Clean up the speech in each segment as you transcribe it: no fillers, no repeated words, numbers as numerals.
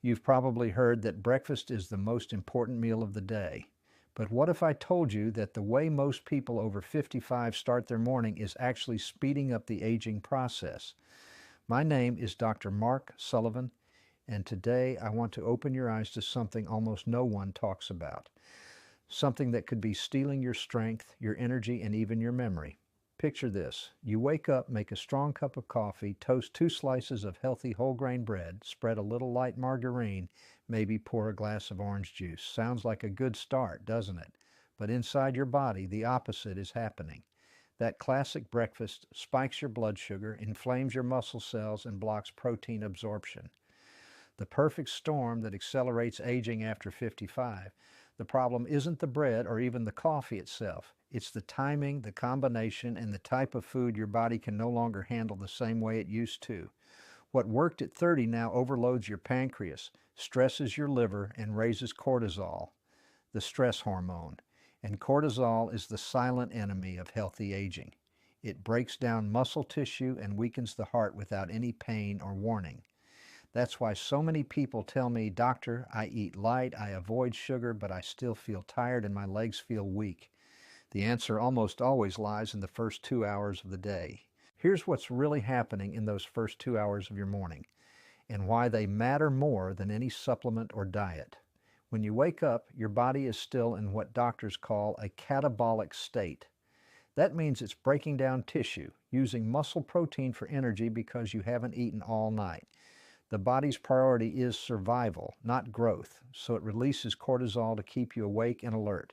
You've probably heard that breakfast is the most important meal of the day. But what if I told you that the way most people over 55 start their morning is actually speeding up the aging process? My name is Dr. Mark Sullivan, and today I want to open your eyes to something almost no one talks about. Something that could be stealing your strength, your energy, and even your memory. Picture this. You wake up, make a strong cup of coffee, toast 2 slices of healthy whole grain bread, spread a little light margarine, maybe pour a glass of orange juice. Sounds like a good start, doesn't it? But inside your body, the opposite is happening. That classic breakfast spikes your blood sugar, inflames your muscle cells, and blocks protein absorption. The perfect storm that accelerates aging after 55. The problem isn't the bread or even the coffee itself. It's the timing, the combination, and the type of food your body can no longer handle the same way it used to. What worked at 30 now overloads your pancreas, stresses your liver, and raises cortisol, the stress hormone. And cortisol is the silent enemy of healthy aging. It breaks down muscle tissue and weakens the heart without any pain or warning. That's why so many people tell me, "Doctor, I eat light, I avoid sugar, but I still feel tired and my legs feel weak." The answer almost always lies in the first 2 hours of the day. Here's what's really happening in those first 2 hours of your morning, and why they matter more than any supplement or diet. When you wake up, your body is still in what doctors call a catabolic state. That means it's breaking down tissue, using muscle protein for energy because you haven't eaten all night. The body's priority is survival, not growth, so it releases cortisol to keep you awake and alert.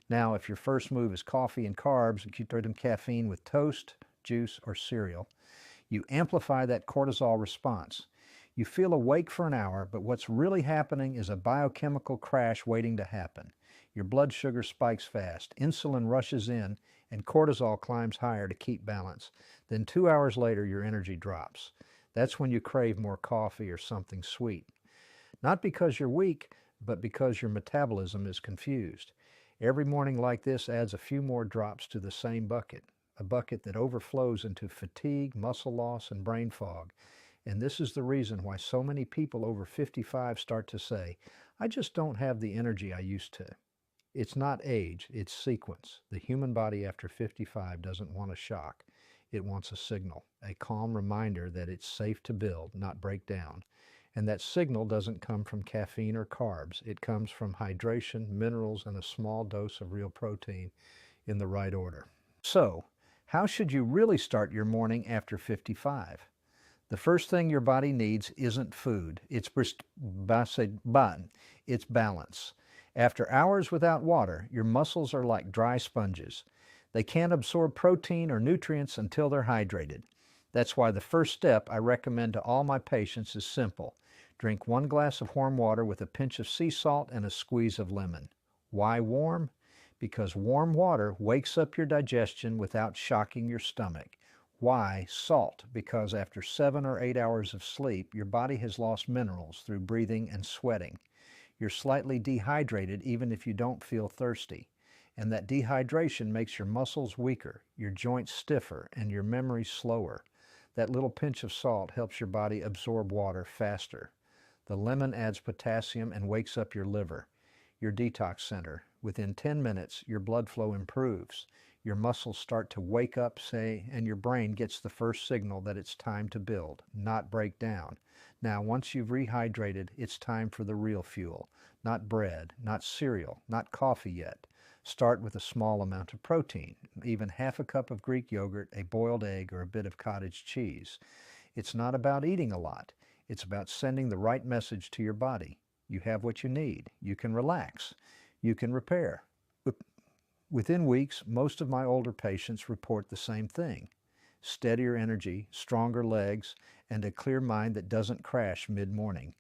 Now, if your first move is coffee and carbs, and caffeine with toast, juice, or cereal, you amplify that cortisol response. You feel awake for an hour, but what's really happening is a biochemical crash waiting to happen. Your blood sugar spikes fast, insulin rushes in, and cortisol climbs higher to keep balance. Then 2 hours later, your energy drops. That's when you crave more coffee or something sweet. Not because you're weak, but because your metabolism is confused. Every morning like this adds a few more drops to the same bucket, a bucket that overflows into fatigue, muscle loss, and brain fog. And this is the reason why so many people over 55 start to say, "I just don't have the energy I used to." It's not age, it's sequence. The human body after 55 doesn't want a shock. It wants a signal, a calm reminder that it's safe to build, not break down. And that signal doesn't come from caffeine or carbs. It comes from hydration, minerals, and a small dose of real protein in the right order. So, how should you really start your morning after 55? The first thing your body needs isn't food. It's balance. After hours without water, your muscles are like dry sponges. They can't absorb protein or nutrients until they're hydrated. That's why the first step I recommend to all my patients is simple. Drink 1 glass of warm water with a pinch of sea salt and a squeeze of lemon. Why warm? Because warm water wakes up your digestion without shocking your stomach. Why salt? Because after 7 or 8 hours of sleep, your body has lost minerals through breathing and sweating. You're slightly dehydrated even if you don't feel thirsty. And that dehydration makes your muscles weaker, your joints stiffer, and your memory slower. That little pinch of salt helps your body absorb water faster. The lemon adds potassium and wakes up your liver, your detox center. Within 10 minutes, your blood flow improves. Your muscles start to wake up, and your brain gets the first signal that it's time to build, not break down. Now, once you've rehydrated, it's time for the real fuel. Not bread, not cereal, not coffee yet. Start with a small amount of protein, even half a cup of Greek yogurt, a boiled egg, or a bit of cottage cheese. It's not about eating a lot. It's about sending the right message to your body. You have what you need. You can relax. You can repair. Within weeks, most of my older patients report the same thing: steadier energy, stronger legs, and a clear mind that doesn't crash mid-morning.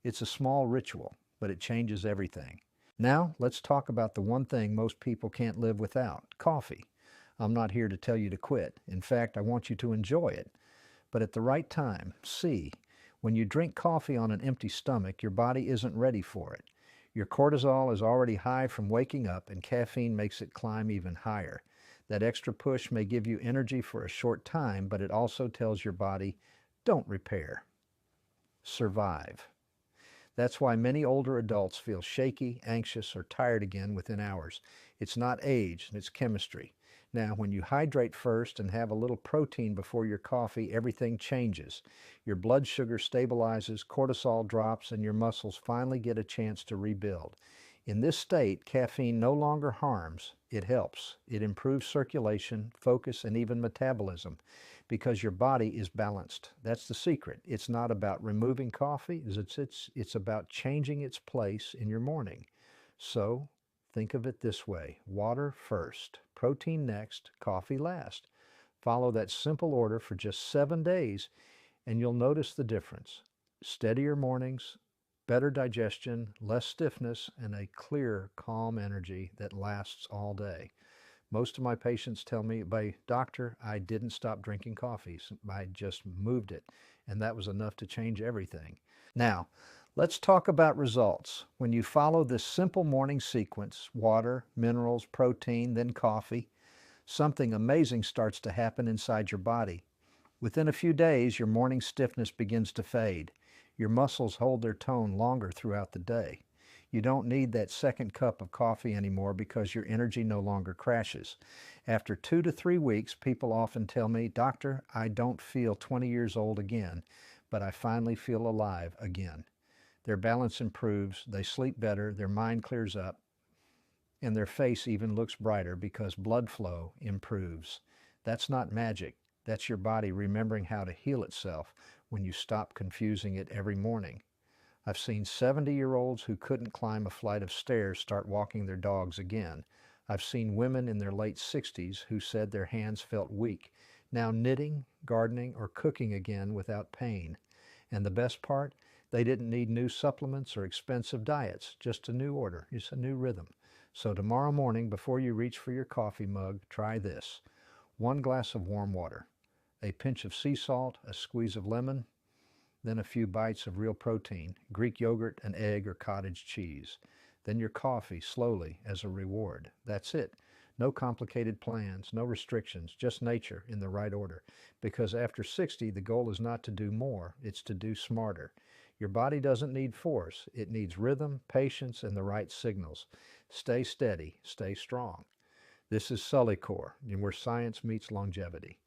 It's a small ritual, but it changes everything. Now, let's talk about the one thing most people can't live without: coffee. I'm not here to tell you to quit. In fact, I want you to enjoy it, but at the right time. See, when you drink coffee on an empty stomach, your body isn't ready for it. Your cortisol is already high from waking up, and caffeine makes it climb even higher. That extra push may give you energy for a short time, but it also tells your body, don't repair, survive. That's why many older adults feel shaky, anxious, or tired again within hours. It's not age, it's chemistry. Now, when you hydrate first and have a little protein before your coffee, everything changes. Your blood sugar stabilizes, cortisol drops, and your muscles finally get a chance to rebuild. In this state, caffeine no longer harms, it helps. It improves circulation, focus, and even metabolism because your body is balanced. That's the secret. It's not about removing coffee, it's about changing its place in your morning. So think of it this way: water first, protein next, coffee last. Follow that simple order for just 7 days and you'll notice the difference. Steadier mornings, better digestion, less stiffness, and a clear, calm energy that lasts all day. Most of my patients tell me, doctor, I didn't stop drinking coffee. I just moved it. And that was enough to change everything. Now, let's talk about results. When you follow this simple morning sequence, water, minerals, protein, then coffee, something amazing starts to happen inside your body. Within a few days, your morning stiffness begins to fade. Your muscles hold their tone longer throughout the day. You don't need that second cup of coffee anymore because your energy no longer crashes. After 2 to 3 weeks, people often tell me, doctor, I don't feel 20 years old again, but I finally feel alive again. Their balance improves, they sleep better, their mind clears up, and their face even looks brighter because blood flow improves. That's not magic. That's your body remembering how to heal itself when you stop confusing it every morning. I've seen 70-year-olds who couldn't climb a flight of stairs start walking their dogs again. I've seen women in their late 60s who said their hands felt weak, now knitting, gardening, or cooking again without pain. And the best part, they didn't need new supplements or expensive diets, just a new order, just a new rhythm. So tomorrow morning, before you reach for your coffee mug, try this: 1 glass of warm water, a pinch of sea salt, a squeeze of lemon, then a few bites of real protein, Greek yogurt, an egg, or cottage cheese. Then your coffee, slowly, as a reward. That's it. No complicated plans, no restrictions, just nature in the right order. Because after 60, the goal is not to do more, it's to do smarter. Your body doesn't need force. It needs rhythm, patience, and the right signals. Stay steady, stay strong. This is SulliCore, where science meets longevity.